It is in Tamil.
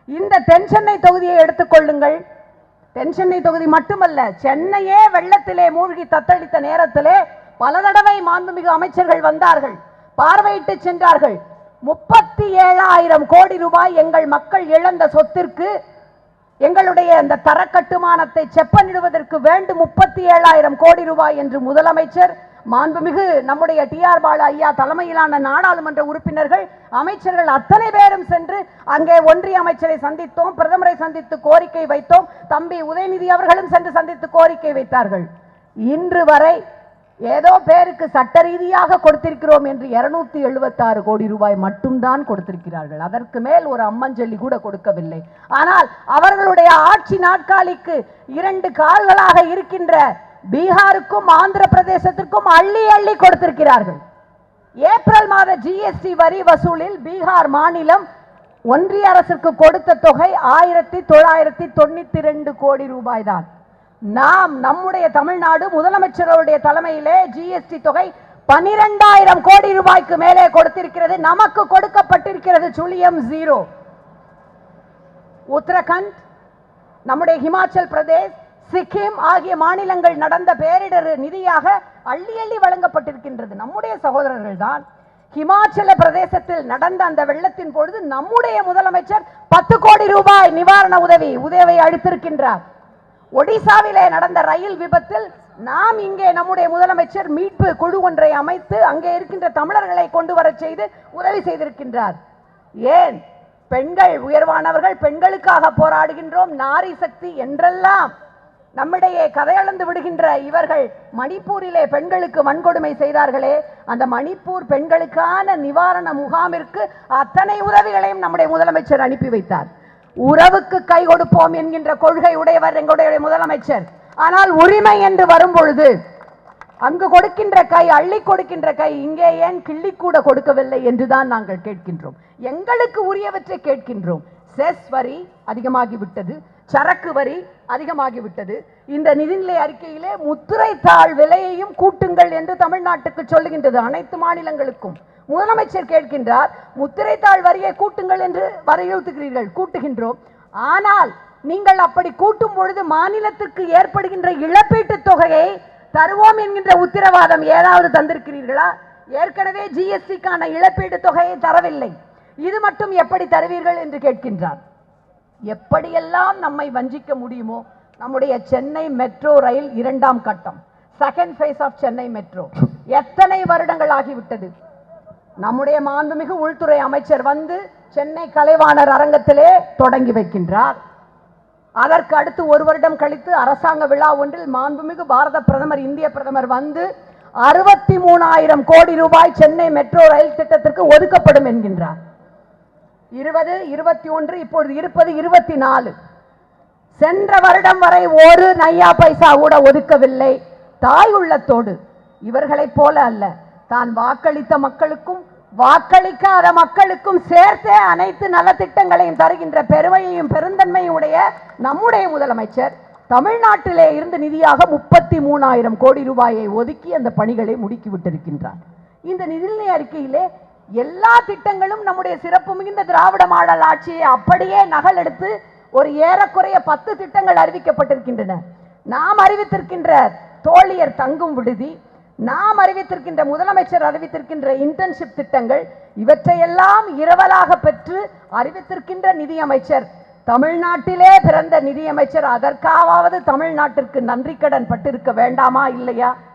இந்த தென் சென்னை தொகுதியை எடுத்துக்கொள்ளுங்கள். தென் சென்னை தொகுதி மட்டுமல்ல, சென்னையே வெள்ளத்திலே மூழ்கி தத்தளித்த நேரத்திலே பல தடவை மாண்புமிகு அமைச்சர்கள் வந்தார்கள், பார்வையிட்டு சென்றார்கள். 37,000 கோடி ரூபாய் எங்கள் மக்கள் இழந்த சொத்திற்கு எங்களுடைய அந்த தர கட்டுமானத்தை செப்பனிடுவதற்கு வேண்டும் 37,000 கோடி ரூபாய் என்று முதலமைச்சர், மாண்புமிகு நம்முடைய டிஆர் பாலு ஐயா தலைமையிலான நாடாளுமன்ற உறுப்பினர்கள், அமைச்சர்கள் அத்தனை பேரும் சென்று அங்கே ஒன்றிய அமைச்சரை சந்தித்தோம், பிரதமரை சந்தித்து கோரிக்கை வைத்தோம், தம்பி உதயநிதி அவர்களும் சென்று சந்தித்து கோரிக்கை வைத்தார்கள். இன்று வரை ஏதோ பேருக்கு சட்ட ரீதியாக கொடுத்திருக்கிறோம் என்று 276 கோடி ரூபாய் மட்டும்தான் கொடுத்திருக்கிறார்கள். அதற்கு மேல் ஒரு அம்மஞ்சல்லி கூட கொடுக்கவில்லை. ஆனால் அவர்களுடைய ஆட்சி நாட்காலிக்கு 2 கால்களாக இருக்கின்ற பீகாருக்கும் ஆந்திர பிரதேசத்திற்கும் அள்ளி அள்ளி கொடுத்திருக்கிறார்கள். ஏப்ரல் மாத ஜிஎஸ்டி வரி வசூலில் பீகார் மாநிலம் ஒன்றிய அரசுக்கு கொடுத்த தொகை 1992 கோடி ரூபாய் தான். நம்முடைய தமிழ்நாடு முதலமைச்சருடைய தலைமையிலே ஜிஎஸ்டி தொகை 12,000 கோடி ரூபாய்க்கு மேலே கொடுத்திருக்கிறது. நமக்கு கொடுக்கப்பட்டிருக்கிறது சுழியம் 0. உத்தரகண்ட், நம்முடைய ஹிமாச்சல் பிரதேஷ், சிக்கிம் ஆகிய மாநிலங்கள் நடந்த பேரிடர் நிதியாக அள்ளி அள்ளி வழங்கப்பட்டிருக்கின்றது. நம்முடைய சகோதரர்கள் தான். ஹிமாச்சல பிரதேசத்தில் நடந்த அந்த வெள்ளத்தின் பொழுது நம்முடைய முதலமைச்சர் 10 கோடி ரூபாய் நிவாரண உதவியை அளித்திருக்கின்றார். ஒடிசாவிலே நடந்த ரயில் விபத்தில் நாம் இங்கே நம்முடைய முதலமைச்சர் மீட்பு குழு ஒன்றை அமைத்து அங்கே இருக்கின்ற தமிழர்களை கொண்டு வர செய்து உதவி செய்திருக்கின்றார். ஏன் பெண்கள் உயர்வானவர்கள், பெண்களுக்காக போராடுகின்றோம், நாரி சக்தி என்றெல்லாம் நம்மிடையே கதையளந்து விடுகின்ற இவர்கள் மணிப்பூரிலே பெண்களுக்கு வன்கொடுமை செய்தார்களே, அந்த மணிப்பூர் பெண்களுக்கான நிவாரண முகாமிற்கு அத்தனை உதவிகளையும் நம்முடைய முதலமைச்சர் அனுப்பி வைத்தார். உறவுக்கு கை கொடுப்போம் என்கின்ற கொள்கை உடையவர் எங்களுடைய முதலமைச்சர். ஆனால் உரிமை என்று வரும் பொழுது அங்கு கொடுக்கின்ற கை, அள்ளி கொடுக்கின்ற கை இங்கே ஏன் கிள்ளி கூட கொடுக்கவில்லை என்றுதான் நாங்கள் கேட்கின்றோம். எங்களுக்கு உரியவற்றை கேட்கின்றோம். செஸ் வரி அதிகமாகிவிட்டது, சரக்கு வரி அதிகமாகிவிட்டது. இந்த நிதிநிலை அறிக்கையிலே முத்திரை தாள் விலையையும் கூட்டுங்கள் என்று தமிழ்நாட்டுக்கு சொல்லுகின்றது, அனைத்து மாநிலங்களுக்கும். முதலமைச்சர் கேட்கின்றார், முத்திரைத்தாள் வரியை கூட்டுங்கள் என்று வலியுறுத்துகிறீர்கள். கூட்டுகின்றோம். ஆனால் நீங்கள் அப்படி கூட்டும் பொழுது மாநிலத்திற்கு ஏற்படுகின்ற இழப்பீட்டு தொகையை தருவோம் என்கின்ற உத்தரவாதம் ஏதாவது தந்திருக்கிறீர்களா? ஏற்கனவே ஜிஎஸ்டிக்கான இழப்பீட்டு தொகையை தரவில்லை. இது மட்டும் எப்படி தருவீர்கள் என்று கேட்கின்றார். எப்படியெல்லாம் நம்மை வஞ்சிக்க முடியுமோ. நம்முடைய சென்னை மெட்ரோ ரயில் 2ஆம் கட்டம், second phase of Chennai metro எத்தனை வருடங்கள் ஆகிவிட்டது. நம்முடைய மாண்புமிகு உள்துறை அமைச்சர் வந்து சென்னை கலைவாணர் அரங்கத்திலே தொடங்கி வைக்கின்றார். அதற்கு அடுத்து 1 வருடம் கழித்து அரசாங்க விழா ஒன்றில் மாண்புமிகு பாரத பிரதமர், இந்திய பிரதமர் வந்து 63,000 கோடி ரூபாய் சென்னை மெட்ரோ ரயில் திட்டத்திற்கு ஒதுக்கப்படும் என்கின்றார். 20, 21, இப்பொழுது இருப்பது 24. சென்ற வருடம் வரை ஒரு நையா பைசா கூட ஒதுக்கவில்லை. தாய் உள்ளத்தோடு இவர்களைப் போல அல்ல, தான் வாக்களித்த மக்களுக்கும் வாக்களிக்காத மக்களுக்கும் சேர்த்தே அனைத்து நலத்திட்டங்களையும் தருகின்ற பெருமையையும் பெருந்தன்மையும் உடைய நம்முடைய முதலமைச்சர் தமிழ்நாட்டிலே இருந்து நிதியாக 33,000 கோடி ரூபாயை ஒதுக்கி அந்த பணிகளை முடுக்கிவிட்டிருக்கின்றார். இந்த நிதிநிலை அறிக்கையிலே எல்லா திட்டங்களும் நம்முடைய சிறப்பு மிகுந்த திராவிட மாடல் ஆட்சியை அப்படியே நகல் எடுத்து ஒரு ஏறக்குறைய 10 திட்டங்கள் அறிவிக்கப்பட்டிருக்கின்றன. நாம் அறிவித்திருக்கின்ற தோழியர் தங்கும் விடுதி, நாம் அறிவித்திருக்கின்ற முதலமைச்சர் அறிவித்திருக்கின்ற இன்டர்ன்ஷிப் திட்டங்கள், இவற்றையெல்லாம் இரவலாக பெற்று அறிவித்திருக்கின்ற நிதியமைச்சர், தமிழ்நாட்டிலே பிறந்த நிதியமைச்சர், அதற்காவது தமிழ்நாட்டிற்கு நன்றி கடன் பட்டிருக்க வேண்டாமா இல்லையா?